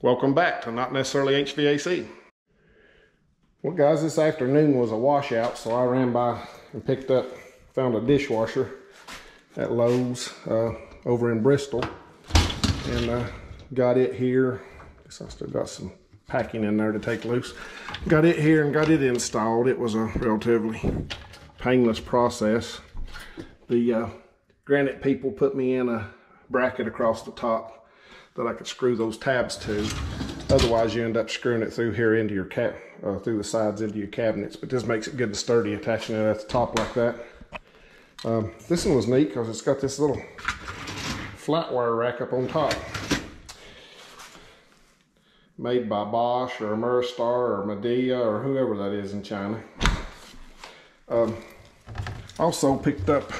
Welcome back to Not Necessarily HVAC. Well guys, this afternoon was a washout, so I ran by and found a dishwasher at Lowe's over in Bristol, and got it here. Guess I still got some packing in there to take loose. Got it here and got it installed. It was a relatively painless process. The granite people put me in a bracket across the top that I could screw those tabs to. Otherwise you end up screwing it through here into your through the sides into your cabinets, but this makes it good and sturdy attaching it at the top like that. This one was neat because it's got this little flat wire rack up on top, made by Bosch or Ameristar or Medea or whoever that is in China. Also picked up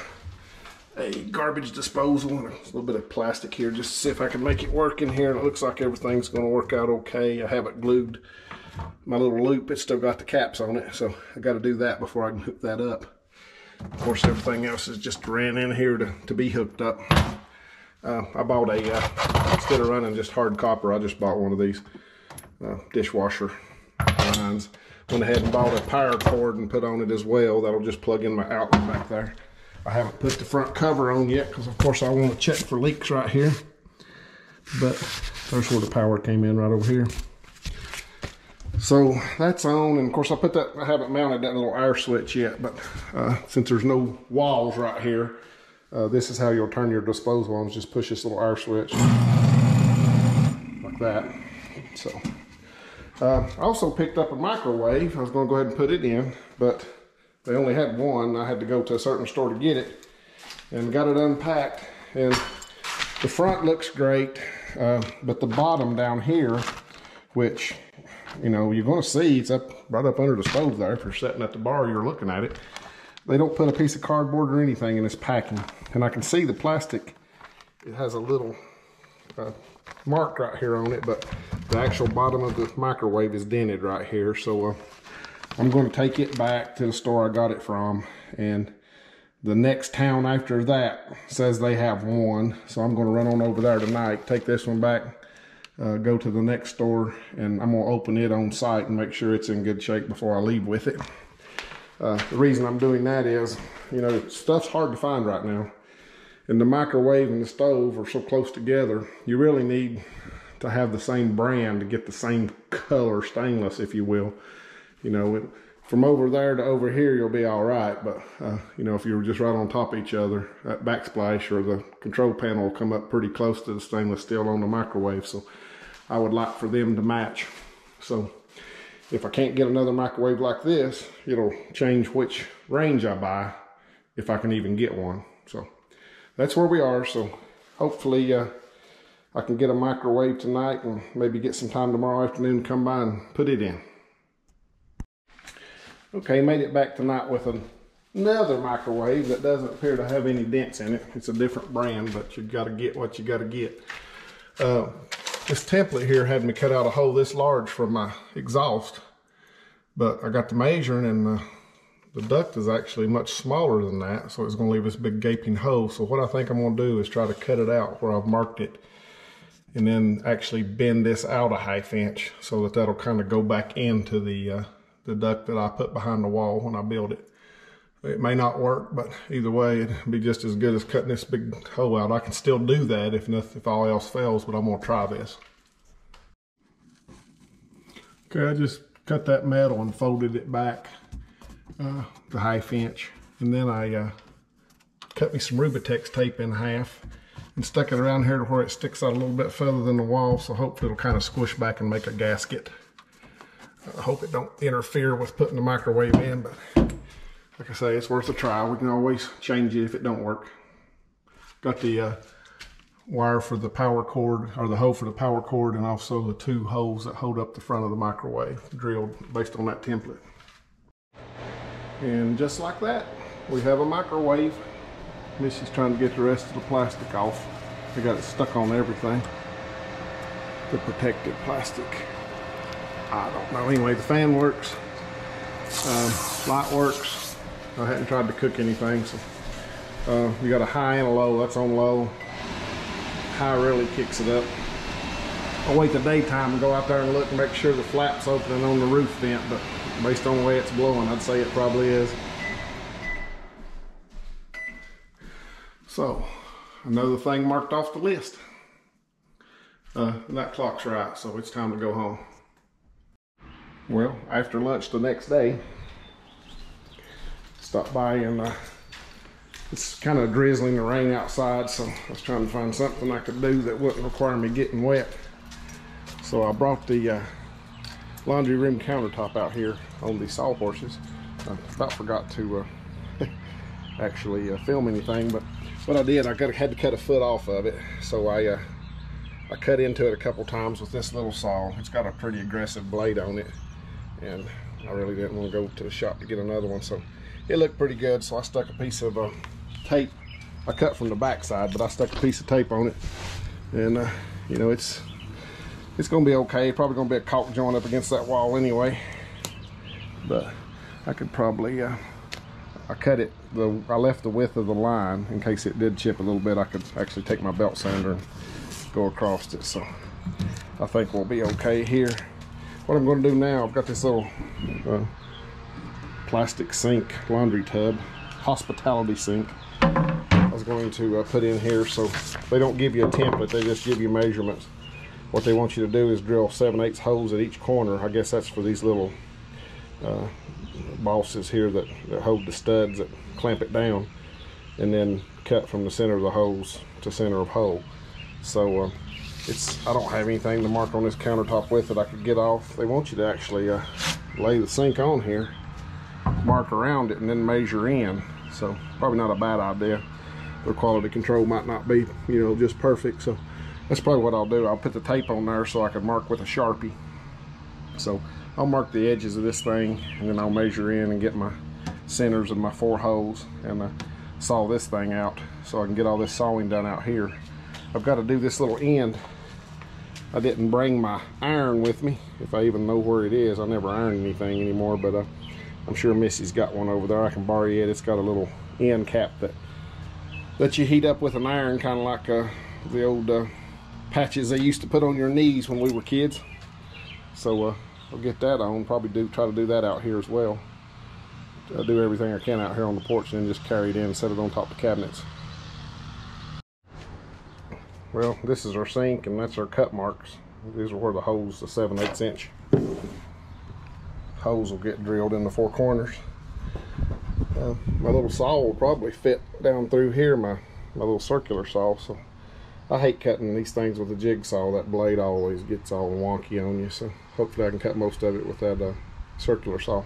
a garbage disposal and a little bit of plastic here just to see if I can make it work in here. And it looks like everything's going to work out okay. I have it glued. My little loop, it's still got the caps on it, so I got to do that before I can hook that up. Of course, everything else is just ran in here to be hooked up. I bought instead of running just hard copper, I just bought one of these dishwasher lines. Went ahead and bought a power cord and put on it as well. That'll just plug in my outlet back there. I haven't put the front cover on yet because of course I want to check for leaks right here. But there's where the power came in, right over here. So that's on, and of course I haven't mounted that little air switch yet, but since there's no walls right here, this is how you'll turn your disposal on. Just push this little air switch like that. So I also picked up a microwave. I was going to go ahead and put it in, but they only had one. I had to go to a certain store to get it, and got it unpacked. And the front looks great, but the bottom down here, which you know you're going to see, it's right up under the stove there. If you're sitting at the bar, you're looking at it. They don't put a piece of cardboard or anything in this packing, and I can see the plastic. It has a little mark right here on it, but the actual bottom of the microwave is dented right here. So I'm going to take it back to the store I got it from, and the next town after that says they have one, so I'm going to run on over there tonight, take this one back, go to the next store, and I'm going to open it on site and make sure it's in good shape before I leave with it. The reason I'm doing that is, you know, stuff's hard to find right now, and the microwave and the stove are so close together. You really need to have the same brand to get the same color stainless, if you will. You know, from over there to over here, you'll be all right. But, you know, if you were just right on top of each other, that backsplash or the control panel will come up pretty close to the stainless steel on the microwave. So I would like for them to match. So if I can't get another microwave like this, it'll change which range I buy, if I can even get one. So that's where we are. So hopefully I can get a microwave tonight and maybe get some time tomorrow afternoon to come by and put it in. Okay, made it back tonight with another microwave that doesn't appear to have any dents in it. It's a different brand, but you got to get what you got to get. This template here had me cut out a hole this large for my exhaust, but I got to measuring, and the duct is actually much smaller than that, so it's going to leave this big gaping hole. So what I think I'm going to do is try to cut it out where I've marked it, and then actually bend this out a ½ inch so that that'll kind of go back into the duct that I put behind the wall when I build it. It may not work, but either way, it'd be just as good as cutting this big hole out. I can still do that if all else fails, but I'm gonna try this. Okay, I just cut that metal and folded it back the ½ inch, and then I cut me some Rubitex tape in half and stuck it around here to where it sticks out a little bit further than the wall, so hopefully it'll kind of squish back and make a gasket. I hope it don't interfere with putting the microwave in, but like I say, it's worth a try. We can always change it if it don't work. Got the wire for the power cord, or the hole for the power cord, and also the 2 holes that hold up the front of the microwave, drilled based on that template. And just like that, we have a microwave. Missy's trying to get the rest of the plastic off. I got it stuck on everything, the protective plastic. I don't know. Anyway, the fan works, light works. I hadn't tried to cook anything, so you got a high and a low. That's on low. High really kicks it up. I'll wait the daytime and go out there and look and make sure the flap's opening on the roof vent, but based on the way it's blowing, I'd say it probably is. So, another thing marked off the list. That clock's right, so it's time to go home. Well, after lunch the next day, stopped by and it's kind of drizzling the rain outside, so I was trying to find something I could do that wouldn't require me getting wet. So I brought the laundry room countertop out here on the sawhorses. I about forgot to actually film anything, but what I did, I had to cut a foot off of it. So I cut into it a couple times with this little saw. It's got a pretty aggressive blade on it, and I really didn't want to go to the shop to get another one, so it looked pretty good. So I stuck a piece of tape. I cut from the back side, but I stuck a piece of tape on it, and you know, it's gonna be okay. Probably gonna be a caulk joint up against that wall anyway, but I could probably I cut it, I left the width of the line in case it did chip a little bit. I could actually take my belt sander and go across it, so I think we'll be okay here. What I'm going to do now, I've got this little plastic sink laundry tub, hospitality sink. I was going to put in here, so they don't give you a template, they just give you measurements. What they want you to do is drill 7/8 holes at each corner. I guess that's for these little bosses here that hold the studs that clamp it down, and then cut from the center of the hose to center of hole. So I don't have anything to mark on this countertop with that I could get off. They want you to actually lay the sink on here, mark around it, and then measure in. So probably not a bad idea. The quality control might not be, you know, just perfect. So that's probably what I'll do. I'll put the tape on there so I can mark with a Sharpie. So I'll mark the edges of this thing, and then I'll measure in and get my centers of my 4 holes and saw this thing out so I can get all this sawing done out here. I've got to do this little end. I didn't bring my iron with me, if I even know where it is. I never iron anything anymore, but I'm sure Missy's got one over there. I can borrow it. It's got a little end cap that you heat up with an iron, kind of like the old patches they used to put on your knees when we were kids. So I'll get that on. Probably try to do that out here as well. I'll do everything I can out here on the porch and then just carry it in and set it on top of the cabinets. Well, this is our sink, and that's our cut marks. These are where the holes, the 7/8 inch holes will get drilled in the 4 corners. My little saw will probably fit down through here, my little circular saw. So I hate cutting these things with a jigsaw. That blade always gets all wonky on you. So hopefully I can cut most of it with that circular saw.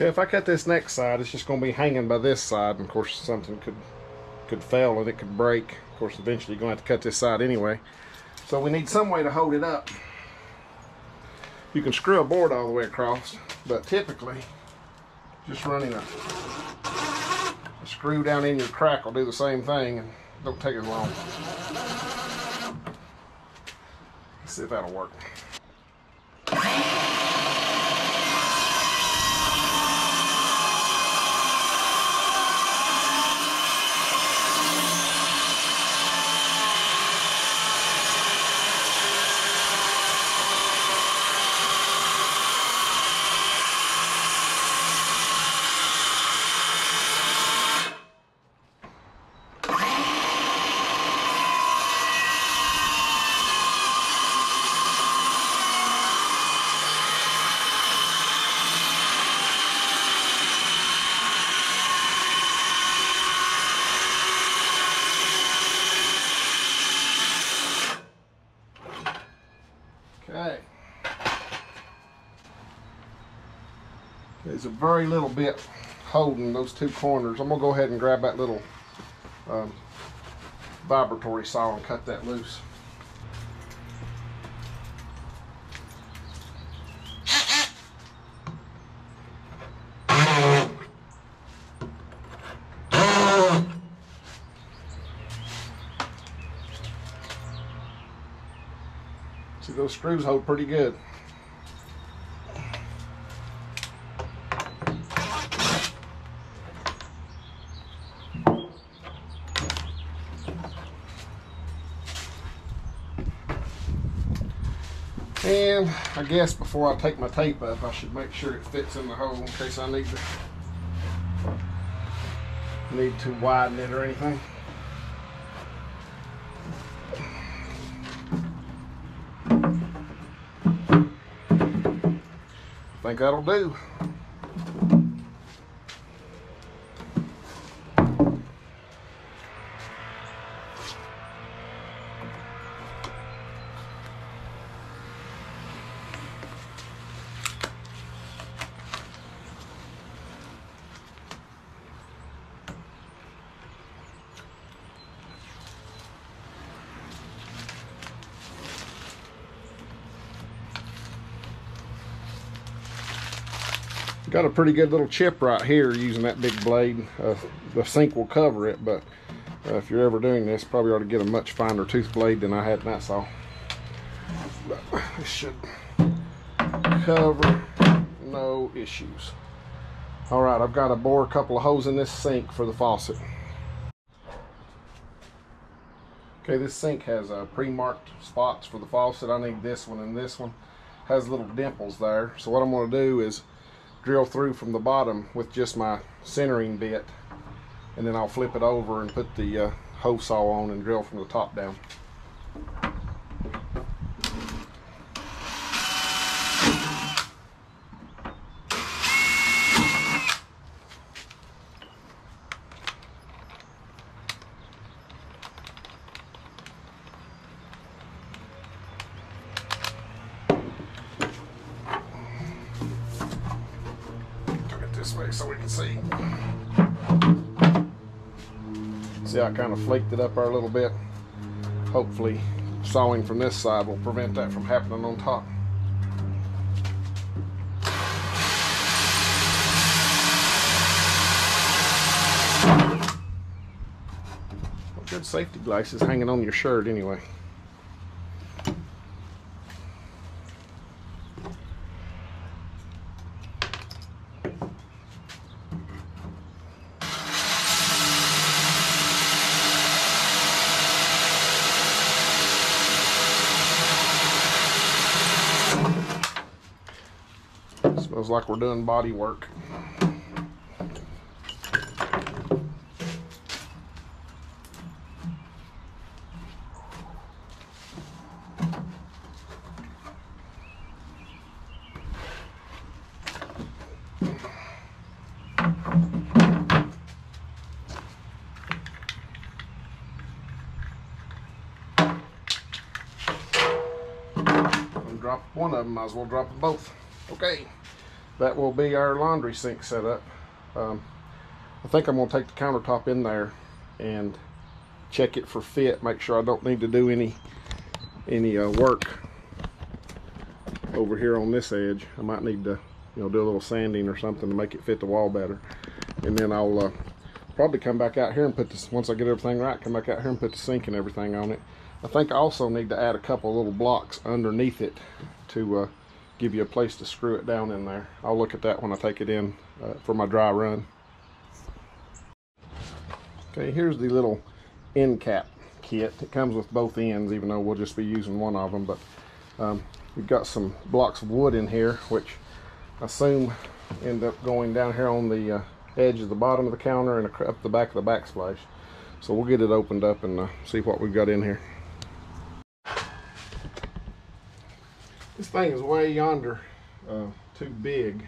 Okay, if I cut this next side, it's just going to be hanging by this side, and of course something could fail and it could break. Of course, eventually you're going to have to cut this side anyway. So we need some way to hold it up. You can screw a board all the way across, but typically just running a screw down in your crack will do the same thing, and Don't take as long. Let's see if that'll work. Okay. There's a very little bit holding those two corners. I'm gonna go ahead and grab that little vibratory saw and cut that loose. See, those screws hold pretty good. And I guess before I take my tape up, I should make sure it fits in the hole in case I need to widen it or anything. I think that'll do. Got a pretty good little chip right here using that big blade. The sink will cover it, but if you're ever doing this, probably ought to get a much finer tooth blade than I had in that saw. But this should cover, no issues. All right, I've got to bore a couple of holes in this sink for the faucet. Okay, this sink has pre-marked spots for the faucet. I need this one and this one. Has little dimples there. So what I'm going to do is drill through from the bottom with just my centering bit, and then I'll flip it over and put the hole saw on and drill from the top down. This way so we can see. See, I kind of flaked it up there a little bit. Hopefully sawing from this side will prevent that from happening on top. Well, good safety glasses hanging on your shirt anyway. Smells like we're doing body work. Drop one of them, might as well drop them both. Okay, that will be our laundry sink setup. I think I'm going to take the countertop in there and check it for fit, make sure I don't need to do any work over here on this edge. I might need to do a little sanding or something to make it fit the wall better, and then I'll Probably come back out here and put this, once I get everything right, come back out here and put the sink and everything on it. I think I also need to add a couple little blocks underneath it to give you a place to screw it down in there. I'll look at that when I take it in for my dry run. Okay, here's the little end cap kit. It comes with both ends, even though we'll just be using one of them. But we've got some blocks of wood in here, which I assume end up going down here on the edge of the bottom of the counter and up the back of the backsplash. So we'll get it opened up and see what we've got in here. This thing is way yonder too big,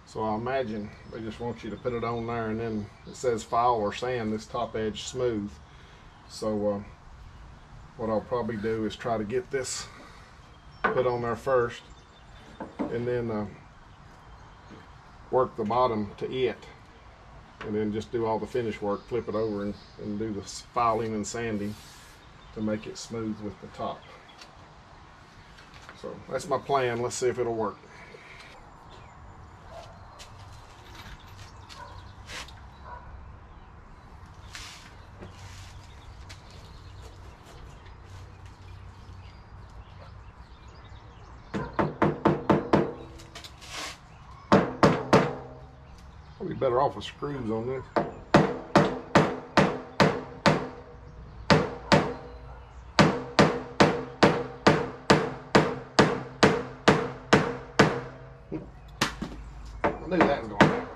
so I imagine they just want you to put it on there, and then it says file or sand this top edge smooth. So what I'll probably do is try to get this put on there first, and then work the bottom to it, and then just do all the finish work, flip it over and do the filing and sanding to make it smooth with the top. So that's my plan. Let's see if it'll work. Probably better off with screws on this. I knew that was going to happen.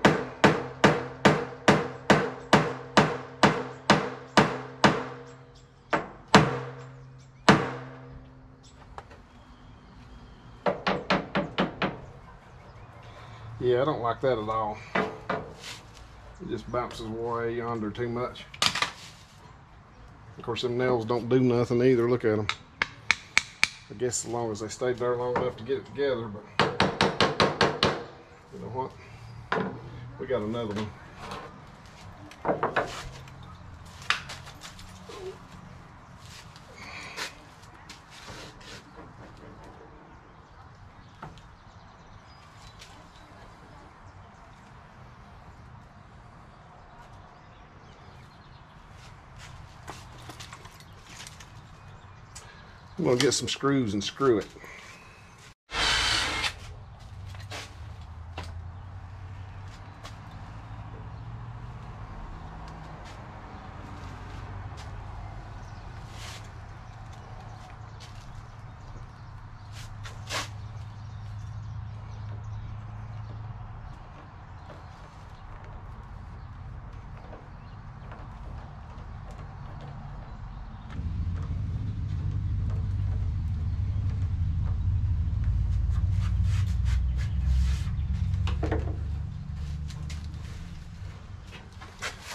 Yeah, I don't like that at all. It just bounces way yonder too much. Of course, them nails don't do nothing either. Look at them. I guess as long as they stayed there long enough to get it together, but you know what? We got another one. I'm going to get some screws and screw it.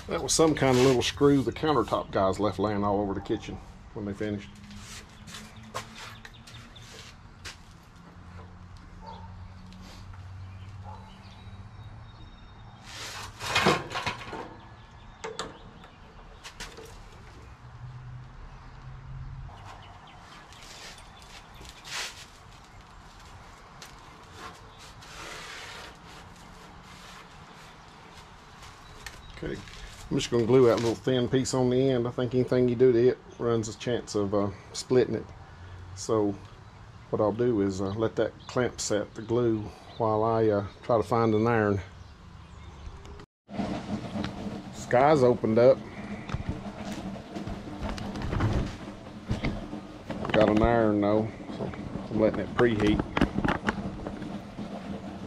That was some kind of little screw the countertop guys left laying all over the kitchen when they finished. Okay, I'm just going to glue that little thin piece on the end. I think anything you do to it runs a chance of splitting it. So what I'll do is let that clamp set the glue while I try to find an iron. Sky's opened up. Got an iron though, so I'm letting it preheat.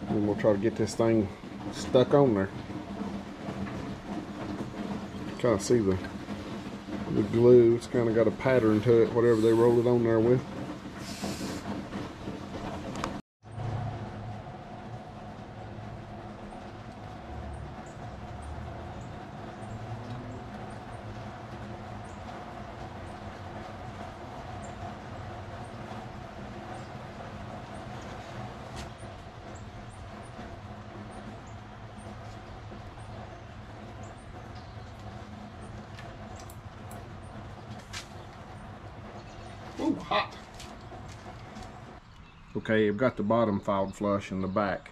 And we'll try to get this thing stuck on there. Kind of see the glue. It's kind of got a pattern to it, whatever they roll it on there with. Ooh, hot. Okay, I've got the bottom filed flush in the back,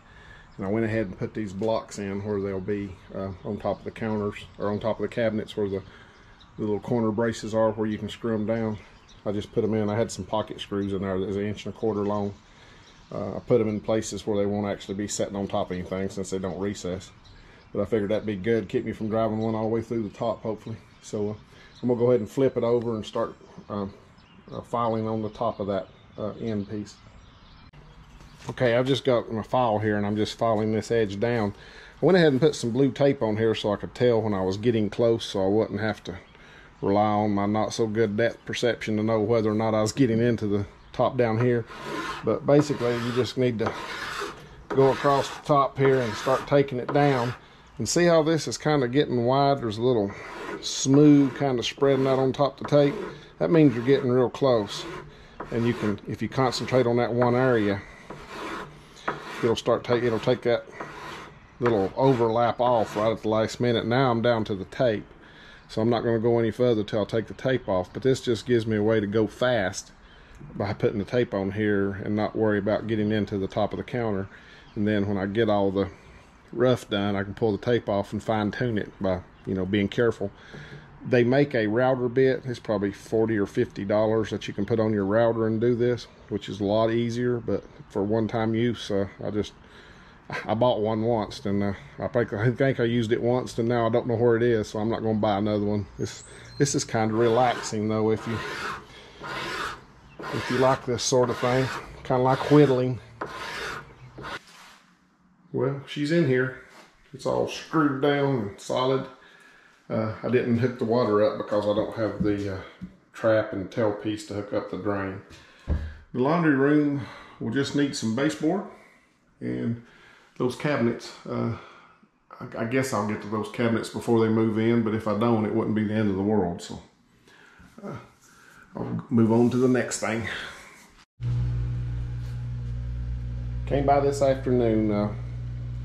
And I went ahead and put these blocks in where they'll be on top of the counters, or on top of the cabinets where the little corner braces are where you can screw them down. I just put them in. I had some pocket screws in there that was 1.25 inches long. I put them in places where they won't actually be sitting on top of anything since they don't recess. But I figured that'd be good, keep me from driving one all the way through the top, hopefully. So I'm gonna go ahead and flip it over and start filing on the top of that end piece. Okay, I've just got my file here and I'm just filing this edge down. I went ahead and put some blue tape on here so I could tell when I was getting close, so I wouldn't have to rely on my not so good depth perception to know whether or not I was getting into the top down here. But basically you just need to go across the top here and start taking it down. And see how this is kind of getting wide? There's a little smooth kind of spreading out on top of the tape. That means you're getting real close. And you can, if you concentrate on that one area, it'll take that little overlap off right at the last minute. Now I'm down to the tape, so I'm not going to go any further till I take the tape off. But this just gives me a way to go fast by putting the tape on here and not worry about getting into the top of the counter. And then when I get all the rough done, I can pull the tape off and fine tune it by, you know, being careful. They make a router bit. It's probably $40 or $50 that you can put on your router and do this, which is a lot easier. But for one-time use, I bought one once, and I think I used it once, and now I don't know where it is, so I'm not going to buy another one. This is kind of relaxing though, if you like this sort of thing, kind of like whittling. Well, she's in here. It's all screwed down and solid. I didn't hook the water up because I don't have the trap and tail piece to hook up the drain. The laundry room will just need some baseboard and those cabinets. I guess I'll get to those cabinets before they move in, but if I don't, it wouldn't be the end of the world. So I'll move on to the next thing. Came by this afternoon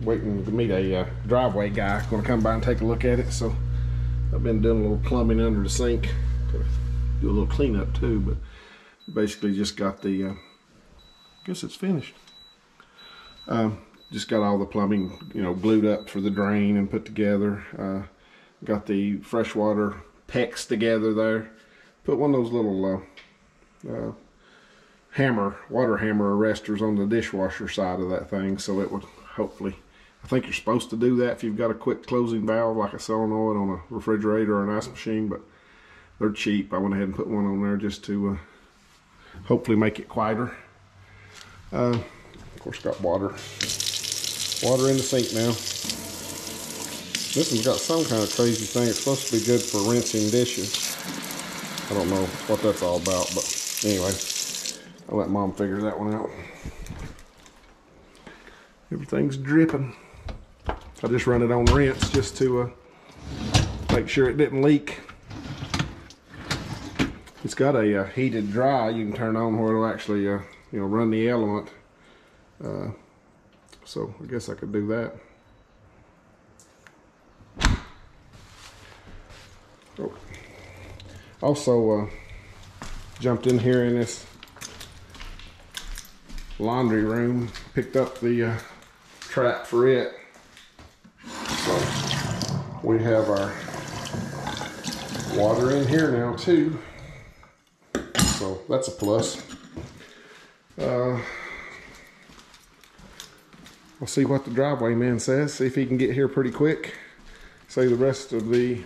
waiting to meet a driveway guy. Going to come by and take a look at it. So I've been doing a little plumbing under the sink. Could do a little cleanup too, but basically just got the, I guess it's finished. Just got all the plumbing, you know, glued up for the drain and put together. Got the freshwater PEX together there. Put one of those little water hammer arresters on the dishwasher side of that thing, so it would hopefully, I think you're supposed to do that if you've got a quick closing valve like a solenoid on a refrigerator or an ice machine, but they're cheap. I went ahead and put one on there just to hopefully make it quieter. Of course, got water in the sink now. This one's got some kind of crazy thing. It's supposed to be good for rinsing dishes. I don't know what that's all about, but anyway, I'll let Mom figure that one out. Everything's dripping. I just run it on rinse just to make sure it didn't leak. It's got a heated dry you can turn on where it'll actually you know, run the element. So I guess I could do that. Oh. Also jumped in here in this laundry room, picked up the trap for it. So we have our water in here now too. So that's a plus. We'll see what the driveway man says, see if he can get here pretty quick. Say the rest of the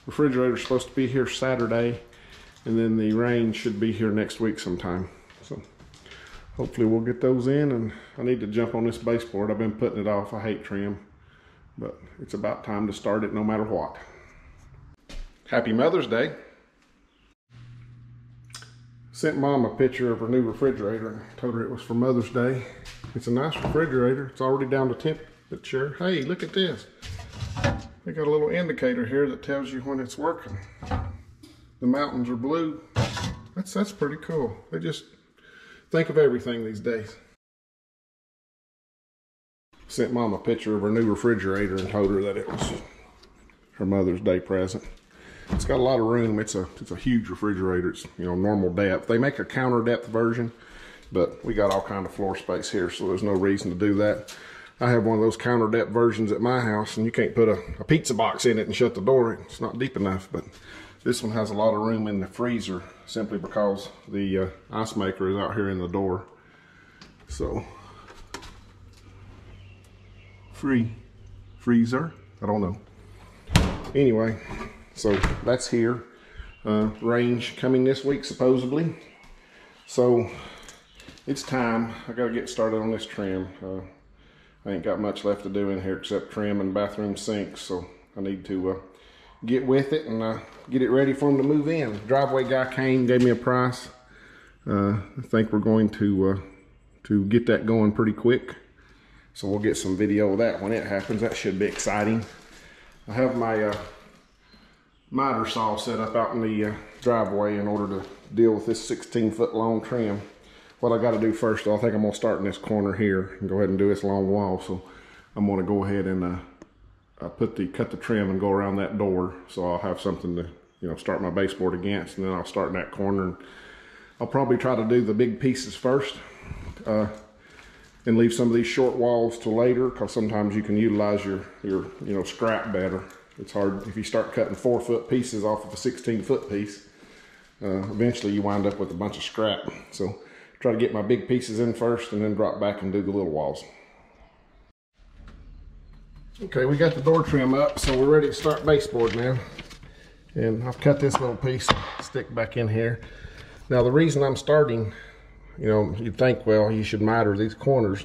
refrigerator is supposed to be here Saturday, and then the range should be here next week sometime. So hopefully we'll get those in, and I need to jump on this baseboard. I've been putting it off. I hate trim, but it's about time to start it no matter what. Happy Mother's Day. Sent Mom a picture of her new refrigerator and told her it was for Mother's Day. It's a nice refrigerator. It's already down to temperature. Hey, look at this. They got a little indicator here that tells you when it's working. The mountains are blue. That's pretty cool. They just think of everything these days. Sent Mom a picture of her new refrigerator and told her that it was her Mother's Day present. It's got a lot of room. It's a huge refrigerator. It's, you know, normal depth. They make a counter depth version, but we got all kind of floor space here, so there's no reason to do that. I have one of those counter depth versions at my house, and you can't put a pizza box in it and shut the door. It's not deep enough, but this one has a lot of room in the freezer simply because the ice maker is out here in the door. So, freezer, I don't know. Anyway, so that's here. Range coming this week supposedly. So it's time. I gotta get started on this trim. I ain't got much left to do in here except trim and bathroom sinks, so I need to get with it and get it ready for them to move in. Driveway guy came, gave me a price. I think we're going to get that going pretty quick. So we'll get some video of that when it happens. That should be exciting. I have my miter saw set up out in the driveway in order to deal with this 16-foot long trim. What I got to do first, though, I think I'm going to start in this corner here and go ahead and do this long wall. So I'm going to go ahead and cut the trim and go around that door, so I'll have something to start my baseboard against, and then I'll start in that corner. And I'll probably try to do the big pieces first and leave some of these short walls till later, because sometimes you can utilize your scrap better. It's hard if you start cutting 4-foot pieces off of a 16-foot piece. Eventually you wind up with a bunch of scrap. So try to get my big pieces in first and then drop back and do the little walls. Okay, we got the door trim up, so we're ready to start baseboard now. And I've cut this little piece and stick back in here. Now the reason I'm starting, you'd think, well, you should miter these corners.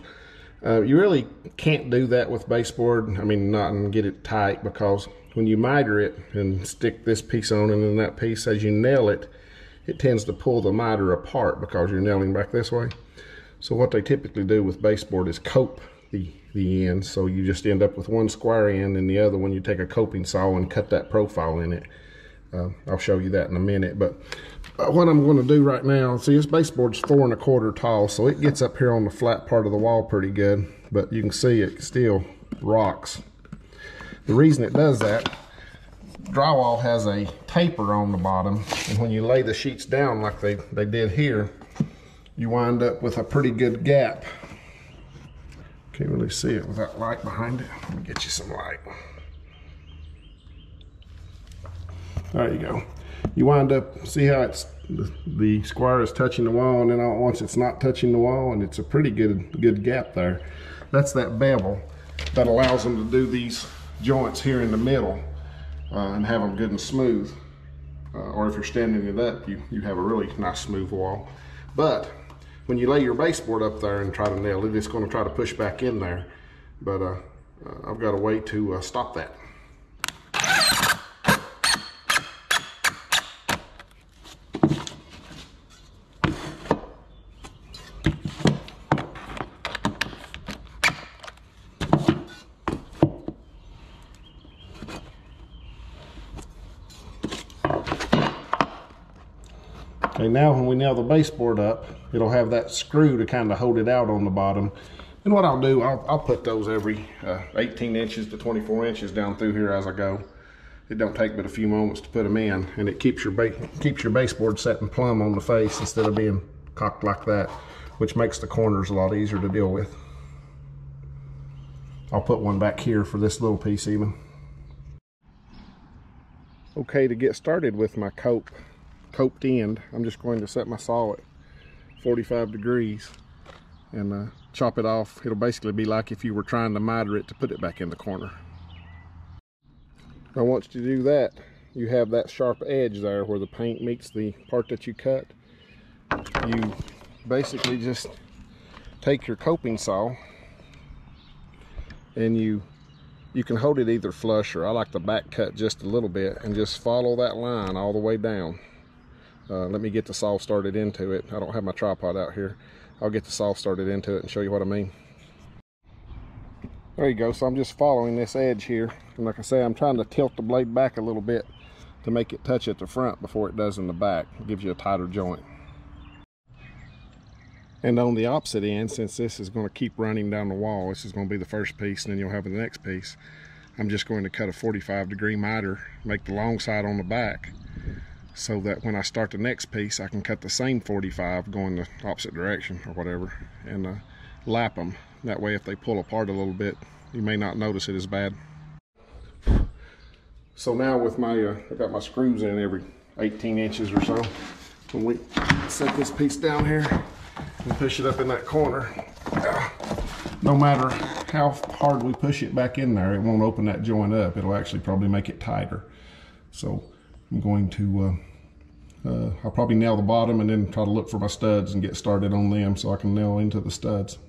You really can't do that with baseboard. I mean, not and get it tight, because when you miter it and stick this piece on and then that piece, as you nail it, it tends to pull the miter apart because you're nailing back this way. So what they typically do with baseboard is cope the ends. So you just end up with one square end, and the other one you take a coping saw and cut that profile in it. I'll show you that in a minute. But what I'm going to do right now, see, this baseboard's 4 1/4 tall, so it gets up here on the flat part of the wall pretty good, but you can see it still rocks. The reason it does that, drywall has a taper on the bottom, and when you lay the sheets down like they did here, you wind up with a pretty good gap. Can't really see it with that light behind it. Let me get you some light. There you go. You wind up, see how it's the square is touching the wall, and then once it's not touching the wall, and it's a pretty good gap there. That's that bevel that allows them to do these joints here in the middle and have them good and smooth. Or if you're standing it up, you have a really nice smooth wall. But when you lay your baseboard up there and try to nail it, it's going to try to push back in there. But I've got a way to stop that. Okay, now when we nail the baseboard up, it'll have that screw to kind of hold it out on the bottom. And what I'll do, I'll put those every 18 inches to 24 inches down through here as I go. It don't take but a few moments to put them in, and it keeps your baseboard setting plumb on the face instead of being cocked like that, which makes the corners a lot easier to deal with. I'll put one back here for this little piece even. Okay, to get started with my coped end, I'm just going to set my saw at 45 degrees and chop it off. It'll basically be like if you were trying to miter it to put it back in the corner. Now once you do that, you have that sharp edge there where the paint meets the part that you cut. You basically just take your coping saw and you can hold it either flush, or I like the back cut just a little bit, and just follow that line all the way down. Let me get the saw started into it. I don't have my tripod out here. I'll get the saw started into it and show you what I mean. There you go. So I'm just following this edge here, and like I say, I'm trying to tilt the blade back a little bit to make it touch at the front before it does in the back. It gives you a tighter joint. And on the opposite end, since this is going to keep running down the wall, this is going to be the first piece, and then you'll have the next piece. I'm just going to cut a 45-degree miter, make the long side on the back, so that when I start the next piece, I can cut the same 45 going the opposite direction or whatever, and lap them. That way if they pull apart a little bit, you may not notice it as bad. So now with my, I got my screws in every 18 inches or so. When we set this piece down here and push it up in that corner, no matter how hard we push it back in there, it won't open that joint up. It'll actually probably make it tighter. So I'm going to, I'll probably nail the bottom and then try to look for my studs and get started on them so I can nail into the studs.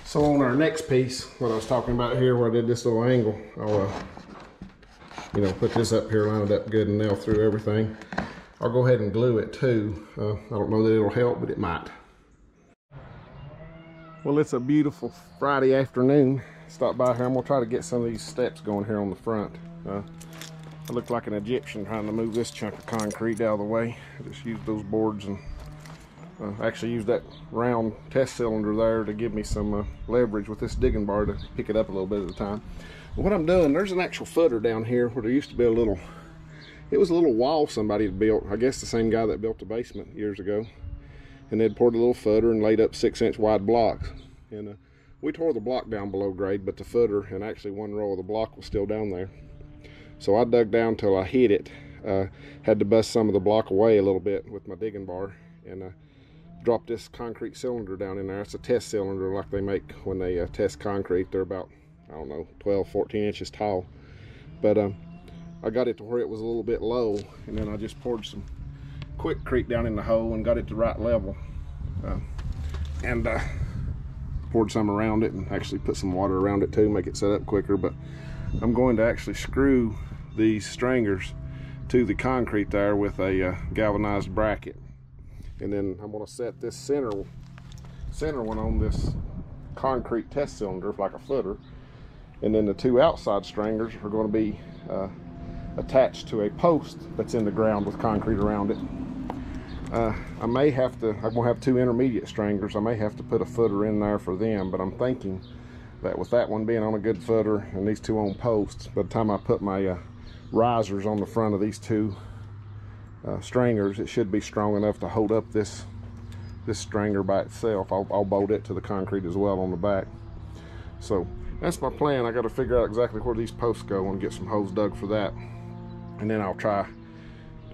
So on our next piece, what I was talking about here, where I did this little angle, I'll you know, put this up here, line it up good and nail through everything. I'll go ahead and glue it too. I don't know that it'll help, but it might. Well, it's a beautiful Friday afternoon. Stop by here. I'm gonna try to get some of these steps going here on the front. I look like an Egyptian trying to move this chunk of concrete out of the way. I just used those boards and actually used that round test cylinder there to give me some leverage with this digging bar to pick it up a little bit at a time. But what I'm doing, there's an actual footer down here where there used to be a little, it was a little wall somebody had built. I guess the same guy that built the basement years ago. And they'd poured a little footer and laid up 6-inch wide blocks. And we tore the block down below grade, but the footer and actually one row of the block was still down there. So I dug down till I hit it. Had to bust some of the block away a little bit with my digging bar and dropped this concrete cylinder down in there. It's a test cylinder like they make when they test concrete. They're about, I don't know, 12, 14 inches tall. But I got it to where it was a little bit low, and then I just poured some Quikrete down in the hole and got it to right level. And poured some around it and actually put some water around it too, make it set up quicker. But I'm going to actually screw these stringers to the concrete there with a galvanized bracket. And then I'm going to set this center one on this concrete test cylinder like a footer. And then the two outside stringers are going to be attached to a post that's in the ground with concrete around it. I may have to, I'm going to have two intermediate stringers. I may have to put a footer in there for them, but I'm thinking that with that one being on a good footer and these two on posts, by the time I put my risers on the front of these two stringers, it should be strong enough to hold up this stringer by itself. I'll bolt it to the concrete as well on the back. So that's my plan. I got to figure out exactly where these posts go and get some holes dug for that. And then I'll try,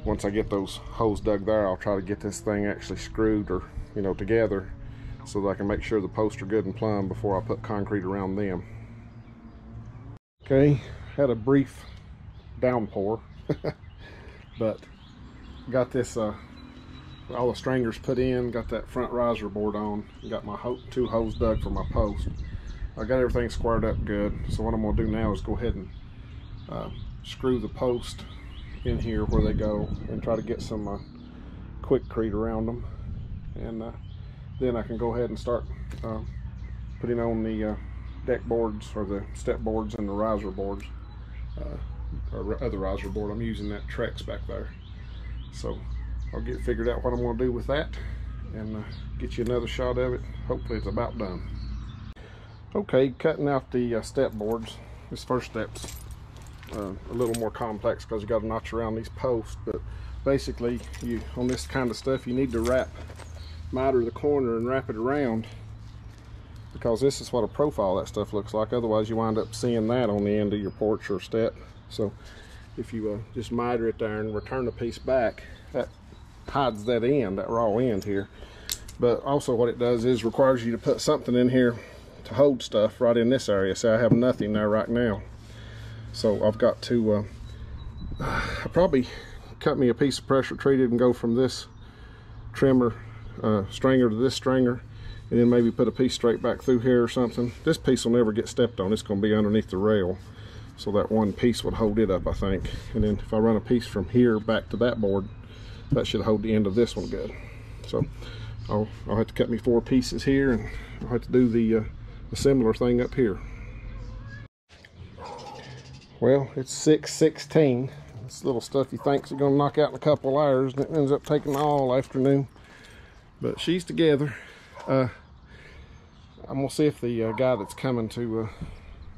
once I get those holes dug there, I'll try to get this thing actually screwed or, you know, together so that I can make sure the posts are good and plumb before I put concrete around them. Okay, had a brief downpour, but got this, all the stringers put in, got that front riser board on, got my two holes dug for my post. I got everything squared up good, so what I'm going to do now is go ahead and screw the post in here where they go and try to get some Quikrete around them, and then I can go ahead and start putting on the deck boards or the step boards and the riser boards, or other riser board. I'm using that Trex back there, so I'll get figured out what I'm going to do with that and get you another shot of it. Hopefully it's about done. Okay, cutting out the step boards. This first step's a little more complex because you got to notch around these posts, but basically on this kind of stuff you need to miter the corner and wrap it around, because this is what a profile of that stuff looks like. Otherwise you wind up seeing that on the end of your porch or step. So if you just miter it there and return the piece back, that hides that end, that raw end here. But also what it does is requires you to put something in here to hold stuff right in this area. So I have nothing there right now, so I've got to I probably cut me a piece of pressure treated and go from this trimmer stringer to this stringer, and then maybe put a piece straight back through here or something. This piece will never get stepped on. It's going to be underneath the rail, so that one piece would hold it up, I think. And then if I run a piece from here back to that board, that should hold the end of this one good. So I'll have to cut me 4 pieces here, and I'll have to do the a similar thing up here. Well, it's 6:16. This little stuff you think's going to knock out in a couple hours, and it ends up taking all afternoon. But she's together. I'm gonna see if the guy that's coming to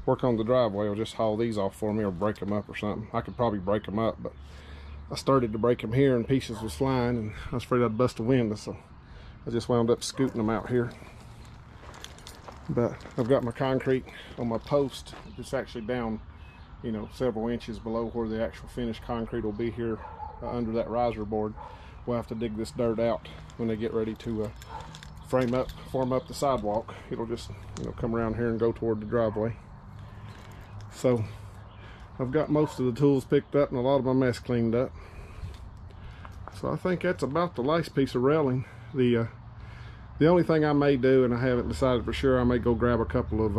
work on the driveway will just haul these off for me or break them up or something. I could probably break them up, but I started to break them here and pieces was flying, and I was afraid I'd bust a window, so I just wound up scooting them out here. But I've got my concrete on my post. It's actually down, you know, several inches below where the actual finished concrete will be here under that riser board. We'll have to dig this dirt out when they get ready to form up the sidewalk. It'll just, you know, come around here and go toward the driveway. So I've got most of the tools picked up and a lot of my mess cleaned up. So I think that's about the last piece of railing. The only thing I may do, and I haven't decided for sure, I may go grab a couple of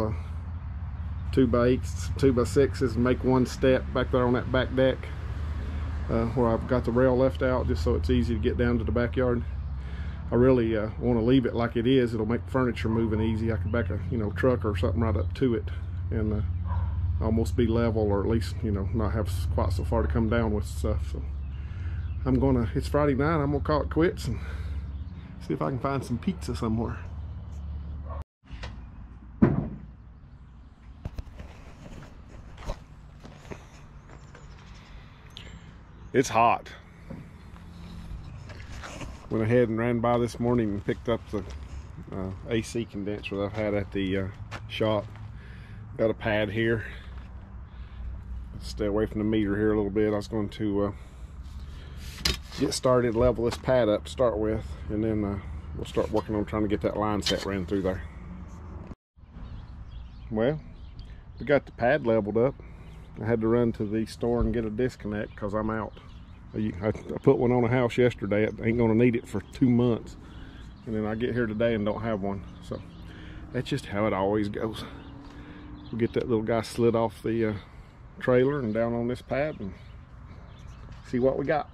2x8s, 2x6s, and make one step back there on that back deck where I've got the rail left out, just so it's easy to get down to the backyard. I really want to leave it like it is. It'll make furniture moving easy. I could back a, you know, truck or something right up to it and almost be level, or at least, you know, not have quite so far to come down with stuff. So it's Friday night. I'm gonna call it quits and see if I can find some pizza somewhere. It's hot. Went ahead and ran by this morning and picked up the AC condenser that I've had at the shop. Got a pad here. Stay away from the meter here a little bit. I was going to get started, level this pad up to start with, and then we'll start working on trying to get that line set ran through there. Well, we got the pad leveled up. I had to run to the store and get a disconnect because I'm out. I put one on a house yesterday. I ain't gonna need it for 2 months, and then I get here today and don't have one. So that's just how it always goes. We'll get that little guy slid off the trailer and down on this pad and see what we got.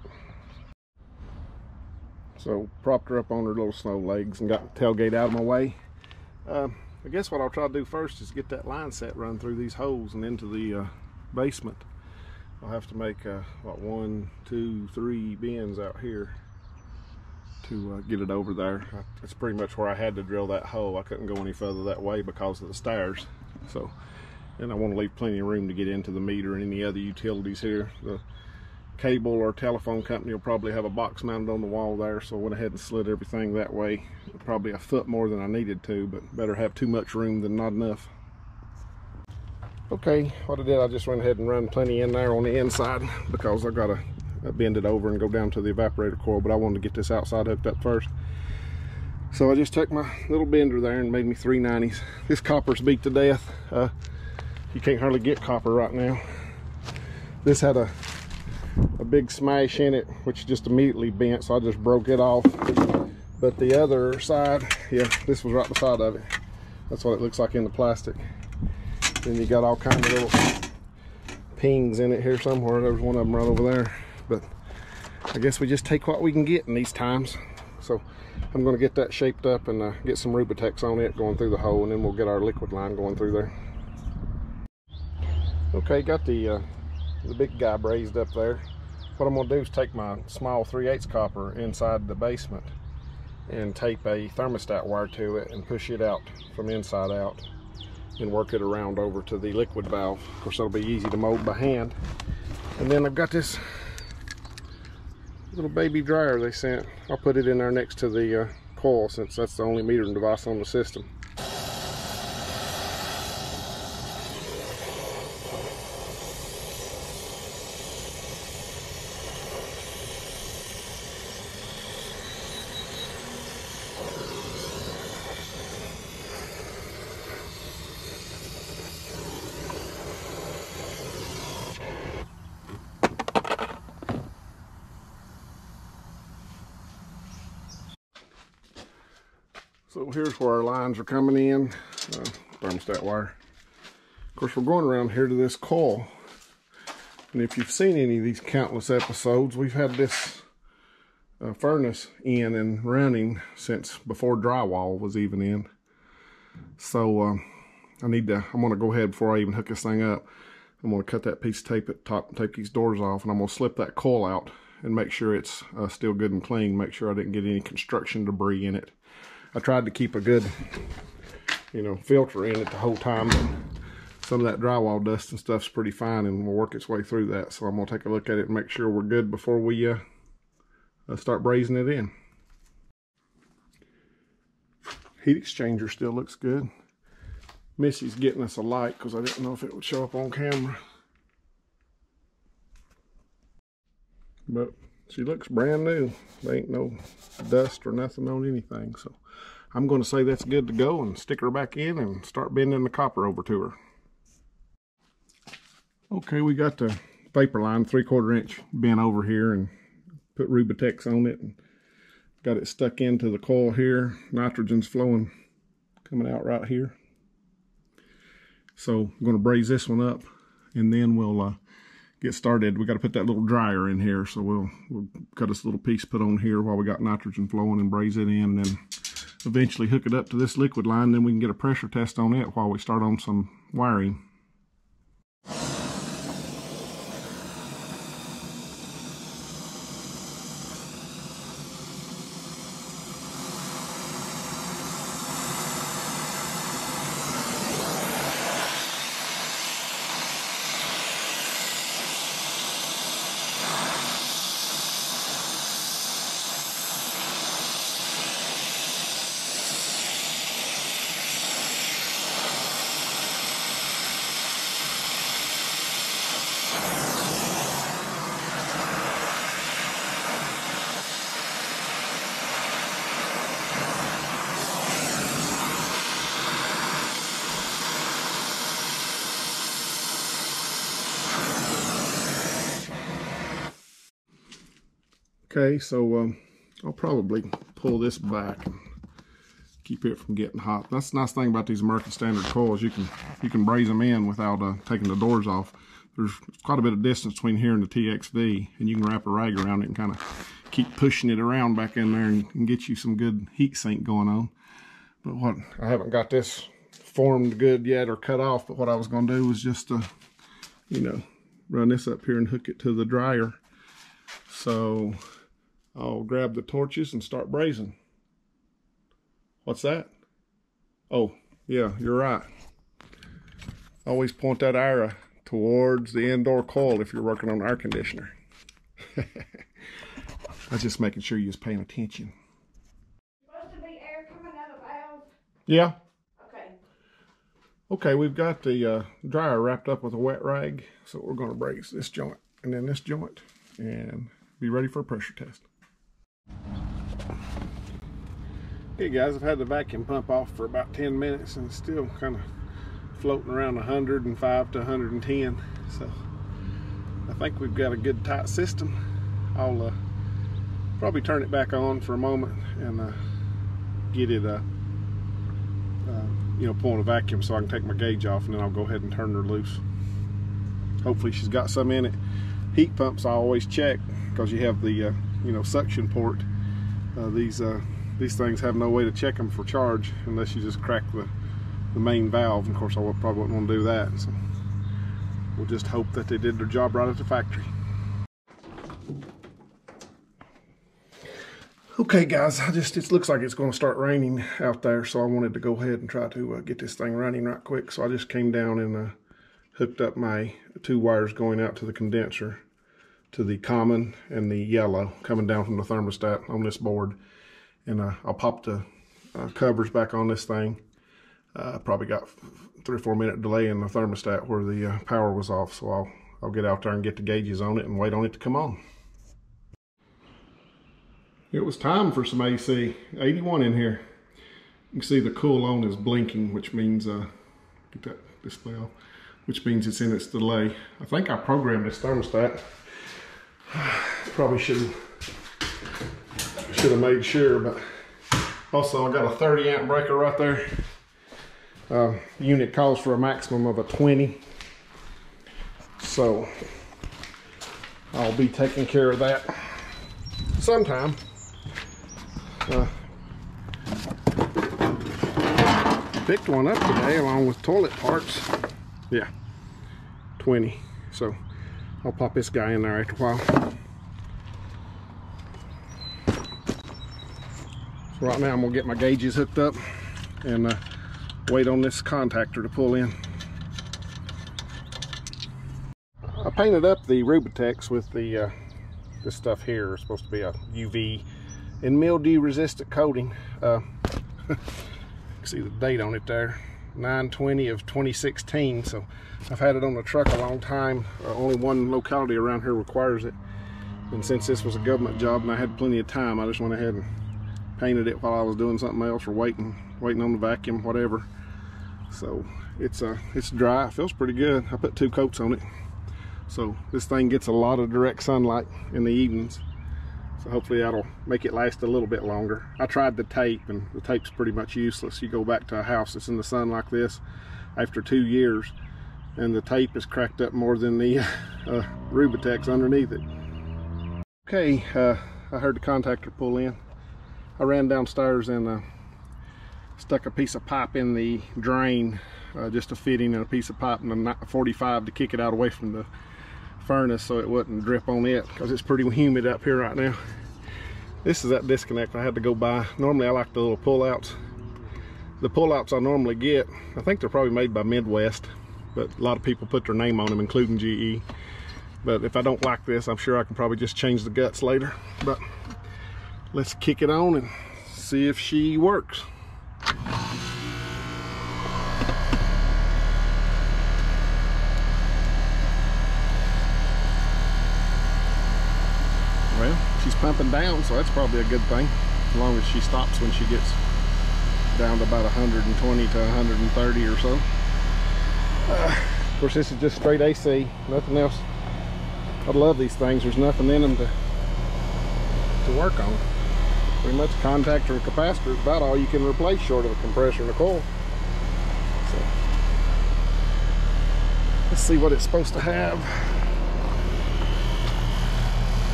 So propped her up on her little snow legs and got the tailgate out of my way. I guess what I'll try to do first is get that line set run through these holes and into the basement. I'll have to make what, 1, 2, 3 bends out here to get it over there. That's pretty much where I had to drill that hole. I couldn't go any further that way because of the stairs. So, and I want to leave plenty of room to get into the meter and any other utilities here. The cable or telephone company will probably have a box mounted on the wall there, so I went ahead and slid everything that way. Probably a foot more than I needed to, but better have too much room than not enough. Okay, what I did, I just went ahead and run plenty in there on the inside because I've got to bend it over and go down to the evaporator coil, but I wanted to get this outside hooked up first. So I just took my little bender there and made me 390s. This copper's beat to death. You can't hardly get copper right now. This had a big smash in it, which just immediately bent, so I just broke it off. But the other side, yeah, this was right beside of it. That's what it looks like in the plastic. Then you got all kinds of little pings in it here somewhere. There's one of them right over there. But I guess we just take what we can get in these times. So I'm going to get that shaped up and get some Rubatex on it going through the hole, and then we'll get our liquid line going through there. Okay, got the big guy brazed up there. What I'm going to do is take my small 3/8 copper inside the basement and tape a thermostat wire to it and push it out from inside out and work it around over to the liquid valve. Of course, that'll be easy to mold by hand. And then I've got this little baby dryer they sent. I'll put it in there next to the coil, since that's the only metering device on the system. So here's where our lines are coming in, thermostat wire. Of course, we're going around here to this coil. And if you've seen any of these countless episodes, we've had this furnace in and running since before drywall was even in. So I'm gonna go ahead before I even hook this thing up. I'm gonna cut that piece of tape at the top and take these doors off, and I'm gonna slip that coil out and make sure it's still good and clean. Make sure I didn't get any construction debris in it. I tried to keep a good, filter in it the whole time, but some of that drywall dust and stuff's pretty fine, and will work its way through that. So I'm gonna take a look at it and make sure we're good before we start brazing it in. Heat exchanger still looks good. Missy's getting us a light because I didn't know if it would show up on camera. But she looks brand new. There ain't no dust or nothing on anything. So I'm going to say that's good to go and stick her back in and start bending the copper over to her. Okay, we got the vapor line 3/4 inch bent over here and put Rubitex on it and got it stuck into the coil here. Nitrogen's flowing, coming out right here. So I'm going to braze this one up and then we'll get started. We got to put that little dryer in here, so we'll cut this little piece, put on here while we got nitrogen flowing, and braze it in, and then eventually hook it up to this liquid line. Then we can get a pressure test on it while we start on some wiring. Okay, so I'll probably pull this back and keep it from getting hot. That's the nice thing about these American Standard coils. You can braze them in without taking the doors off. There's quite a bit of distance between here and the TXV, and you can wrap a rag around it and kind of keep pushing it around back in there and get you some good heat sink going on. But what I haven't got this formed good yet or cut off, but what I was going to do was just you know, run this up here and hook it to the dryer. So I'll grab the torches and start brazing. What's that? Oh, yeah, you're right. Always point that arrow towards the indoor coil if you're working on air conditioner. I was just making sure you was paying attention. Supposed to be air coming out of valve? Yeah. Okay. Okay, we've got the dryer wrapped up with a wet rag, so we're going to braze this joint and then this joint and be ready for a pressure test. Okay guys, I've had the vacuum pump off for about 10 minutes and it's still kind of floating around 105 to 110. So I think we've got a good tight system. I'll probably turn it back on for a moment and get it you know, pulling a vacuum so I can take my gauge off, and then I'll go ahead and turn her loose. Hopefully she's got some in it. Heat pumps I always check because you have the you know, suction port. These things have no way to check them for charge unless you just crack the main valve. And of course I probably wouldn't want to do that, so we'll just hope that they did their job right at the factory. Okay guys, it looks like it's going to start raining out there, so I wanted to go ahead and try to get this thing running right quick. So I just came down and hooked up my 2 wires going out to the condenser, to the common and the yellow coming down from the thermostat on this board. And I'll pop the covers back on this thing. Probably got 3 or 4 minute delay in the thermostat where the power was off, so I'll get out there and get the gauges on it and wait on it to come on. It was time for some AC. 81 in here. You can see the cool on is blinking, which means get that display off, which means it's in its delay. I think I programmed this thermostat. Probably should have made sure, but also I got a 30 amp breaker right there. Unit calls for a maximum of a 20, so I'll be taking care of that sometime. Picked one up today along with toilet parts. Yeah, 20. So I'll pop this guy in there after a while. So right now I'm gonna get my gauges hooked up and wait on this contactor to pull in. I painted up the Rubitex with the this stuff here. It's supposed to be a UV and mildew resistant coating. See the date on it there, 9/20 of 2016, so I've had it on the truck a long time. Only one locality around here requires it, and since this was a government job and I had plenty of time, I just went ahead and painted it while I was doing something else or waiting on the vacuum, whatever. So it's dry. It feels pretty good. I put 2 coats on it, so this thing gets a lot of direct sunlight in the evenings, so hopefully that'll make it last a little bit longer. I tried the tape, and the tape's pretty much useless. You go back to a house that's in the sun like this after 2 years, and the tape is cracked up more than the Rubitex underneath it. Okay, I heard the contactor pull in. I ran downstairs and stuck a piece of pipe in the drain, just a fitting and a piece of pipe and a 45 to kick it out away from the furnace so it wouldn't drip on it, because it's pretty humid up here right now. This is that disconnect I had to go buy. Normally I like the little pull-outs. The pull-outs I normally get, I think they're probably made by Midwest, but a lot of people put their name on them, including GE. But if I don't like this, I'm sure I can probably just change the guts later. But let's kick it on and see if she works. Well, she's pumping down, so that's probably a good thing, as long as she stops when she gets down to about 120 to 130 or so. Of course, this is just straight AC, nothing else. I love these things. There's nothing in them to work on. Pretty much contactor and capacitor is about all you can replace short of a compressor and a coil. So let's see what it's supposed to have.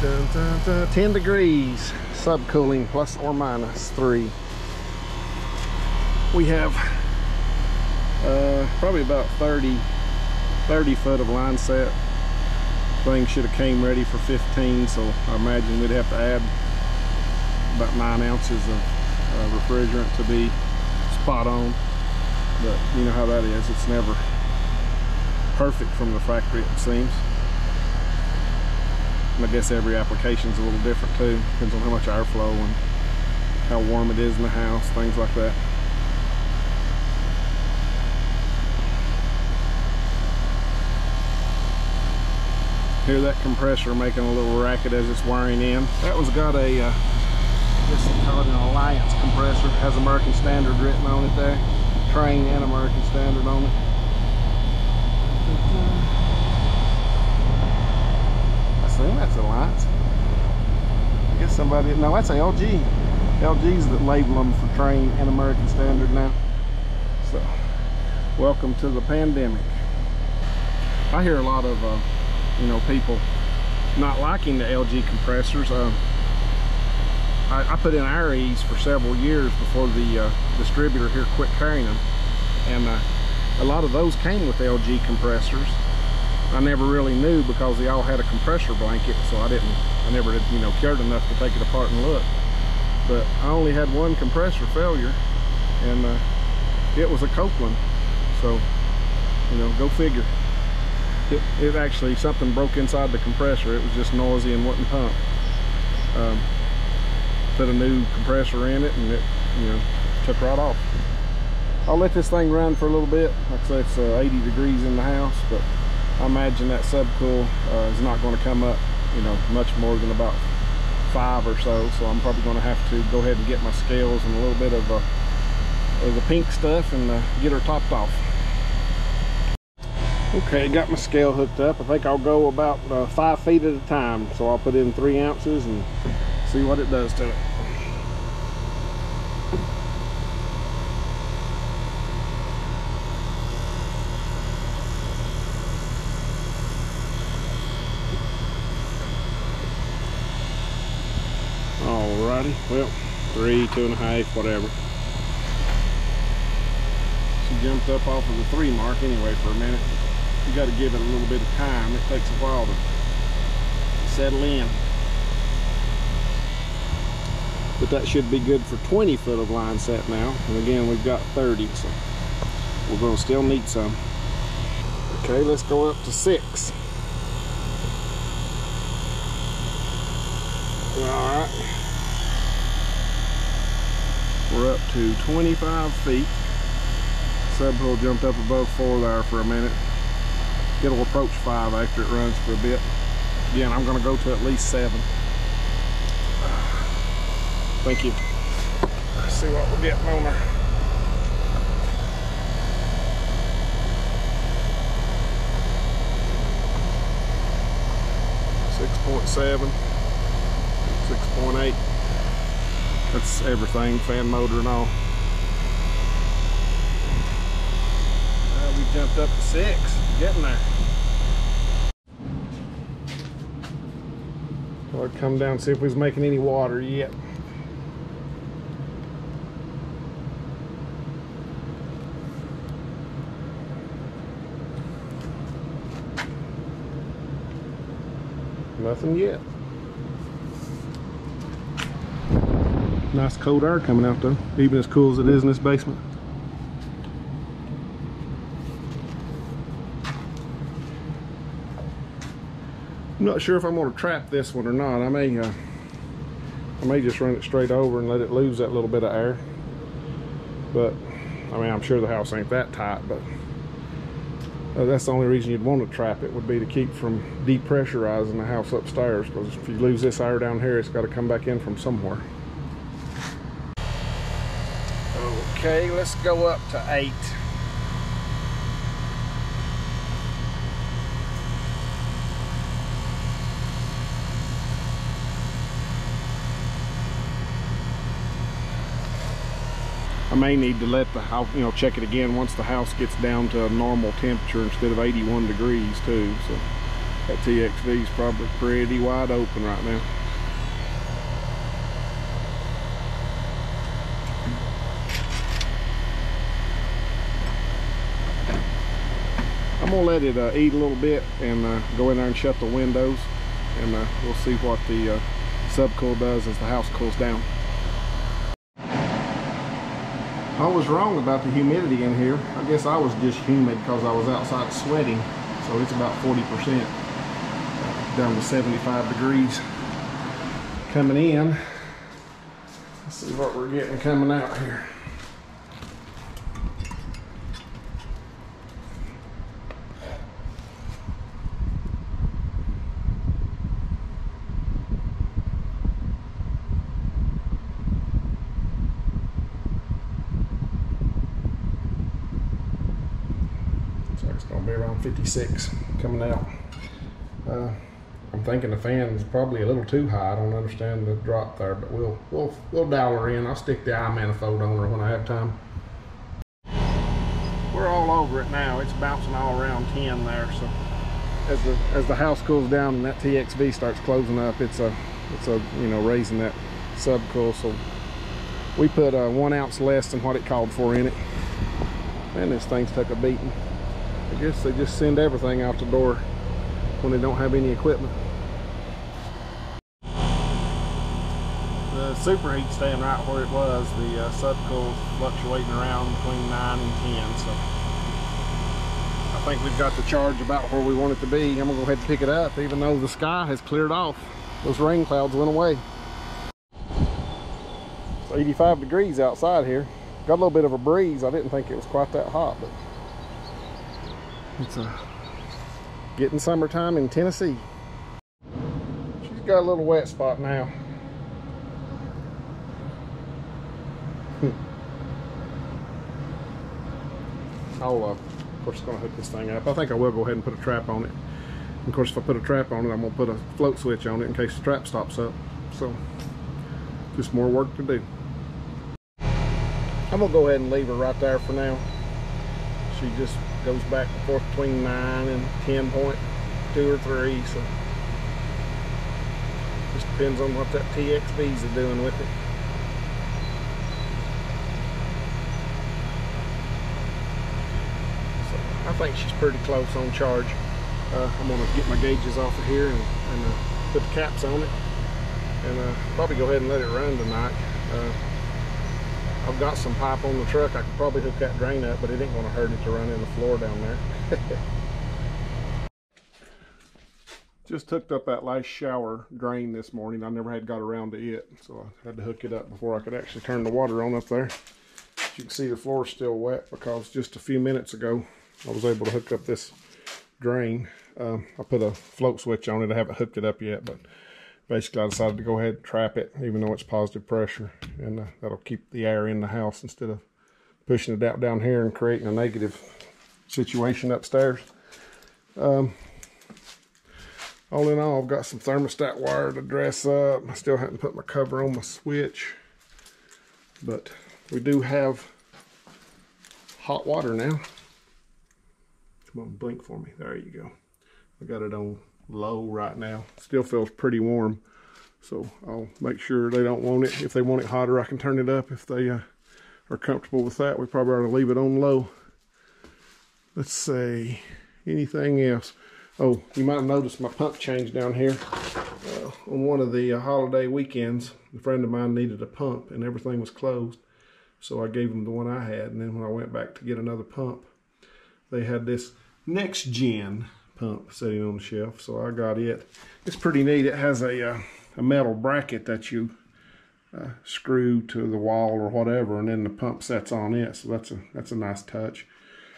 Dun, dun, dun. 10 degrees subcooling, plus or minus 3. We have probably about 30 foot of line set. Thing should have came ready for 15, so I imagine we'd have to add about 9 ounces of refrigerant to be spot on. But you know how that is, it's never perfect from the factory, it seems. And I guess every application is a little different too. Depends on how much airflow and how warm it is in the house, things like that. Hear that compressor making a little racket as it's wiring in. That one's got a, this is called an Alliance compressor. It has American Standard written on it there. Train and American Standard on it. I assume that's Alliance. I guess somebody, no, that's LG. LG's that label them for Train and American Standard now. So, welcome to the pandemic. I hear a lot of you know, people not liking the LG compressors. I put in Aries for several years before the distributor here quit carrying them, and a lot of those came with LG compressors. I never really knew because they all had a compressor blanket, so I never you know, cared enough to take it apart and look. But I only had one compressor failure, and it was a Copeland, so you know, go figure. It actually, something broke inside the compressor. It was just noisy and wouldn't pump. Put a new compressor in it, and it, you know, took right off. I'll let this thing run for a little bit. Like I said, it's 80 degrees in the house, but I imagine that subcool is not going to come up, you know, much more than about 5 or so. So I'm probably going to have to go ahead and get my scales and a little bit of the pink stuff and get her topped off. Okay, got my scale hooked up. I think I'll go about 5 feet at a time. So I'll put in 3 ounces and see what it does to it. Alrighty, well, 3, 2.5, whatever. She jumped up off of the 3 mark anyway for a minute. You got to give it a little bit of time. It takes a while to settle in. But that should be good for 20 foot of line set now. And again, we've got 30, so we're going to still need some. Okay, let's go up to 6. Alright. We're up to 25 feet. Subpool jumped up above 4 there for a minute. It'll approach 5 after it runs for a bit. Again, I'm gonna go to at least 7. Thank you. Let's see what we're getting on there. 6.7, 6.8. That's everything, fan motor and all. We jumped up to 6, getting there. Well, I'd come down and see if we was making any water yet. Nothing yet. Nice cold air coming out though, even as cool as it is in this basement. I'm not sure if I'm going to trap this one or not. I may just run it straight over and let it lose that little bit of air. But I mean, I'm sure the house ain't that tight, but that's the only reason you'd want to trap it, would be to keep from depressurizing the house upstairs, because if you lose this air down here, it's got to come back in from somewhere. Okay, let's go up to 8. I may need to let the house, check it again once the house gets down to a normal temperature instead of 81 degrees too. So that TXV is probably pretty wide open right now. I'm gonna let it eat a little bit and go in there and shut the windows, and we'll see what the subcool does as the house cools down. I was wrong about the humidity in here. I guess I was just humid because I was outside sweating. So it's about 40%, down to 75 degrees coming in. Let's see what we're getting coming out here. It's going to be around 56 coming out. I'm thinking the fan's probably a little too high. I don't understand the drop there, but we'll dial her in. I'll stick the eye manifold on her when I have time. We're all over it now. It's bouncing all around 10 there. So as the house cools down and that TXV starts closing up, it's raising that subcool. So we put 1 ounce less than what it called for in it. Man, this thing's took a beating. I guess they just send everything out the door when they don't have any equipment. The superheat's staying right where it was. The subcool's fluctuating around between 9 and 10. So I think we've got the charge about where we want it to be. I'm gonna go ahead and pick it up, even though the sky has cleared off. Those rain clouds went away. It's 85 degrees outside here. Got a little bit of a breeze. I didn't think it was quite that hot, but it's getting summertime in Tennessee. She's got a little wet spot now. I'll, of course, going to hook this thing up. I think I will go ahead and put a trap on it. Of course, if I put a trap on it, I'm going to put a float switch on it in case the trap stops up. So, just more work to do. I'm going to go ahead and leave her right there for now. She just goes back and forth between 9 and 10.2 or 3, so just depends on what that TXV's are doing with it. So I think she's pretty close on charge. I'm going to get my gauges off of here and put the caps on it, and probably go ahead and let it run tonight. I've got some pipe on the truck. I could probably hook that drain up, but it ain't going to hurt it to run in the floor down there. Just hooked up that last shower drain this morning. I never had got around to it, so I had to hook it up before I could actually turn the water on up there. You can see the floor is still wet because just a few minutes ago I was able to hook up this drain. I put a float switch on it. I haven't hooked it up yet, but basically I decided to go ahead and trap it even though it's positive pressure, and that'll keep the air in the house instead of pushing it out down here and creating a negative situation upstairs. All in all, I've got some thermostat wire to dress up. I still haven't put my cover on my switch, but we do have hot water now. Come on, blink for me. There you go. I got it on low right now. Still feels pretty warm, so I'll make sure they don't want it. If they want it hotter, I can turn it up. If they are comfortable with that, we probably ought to leave it on low. Let's see, anything else? Oh, you might have noticed my pump change down here. On one of the holiday weekends, a friend of mine needed a pump and everything was closed. So I gave him the one I had, and then when I went back to get another pump, they had this next gen pump sitting on the shelf, so I got it. It's pretty neat. It has a metal bracket that you screw to the wall or whatever, and then the pump sets on it, so that's a nice touch.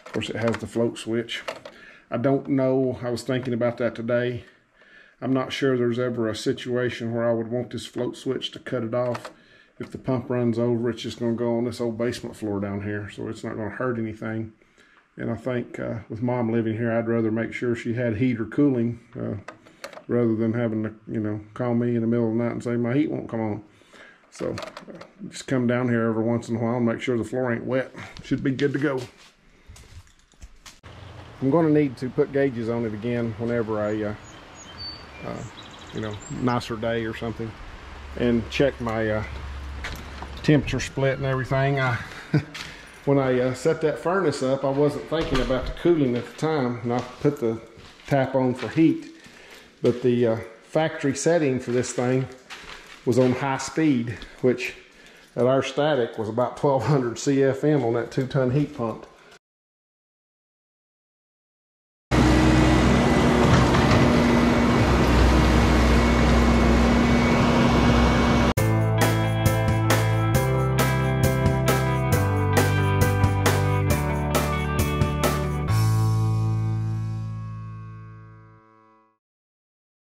Of course, it has the float switch. I don't know, I was thinking about that today. I'm not sure there's ever a situation where I would want this float switch to cut it off. If the pump runs over, it's just going to go on this old basement floor down here, so it's not going to hurt anything. And I think with Mom living here, I'd rather make sure she had heat or cooling rather than having to, you know, call me in the middle of the night and say my heat won't come on. So just come down here every once in a while and make sure the floor ain't wet. Should be good to go. I'm going to need to put gauges on it again whenever you know, nicer day or something, and check my temperature split and everything. When I set that furnace up, I wasn't thinking about the cooling at the time, and I put the tap on for heat, but the factory setting for this thing was on high speed, which at our static was about 1200 CFM on that 2-ton heat pump.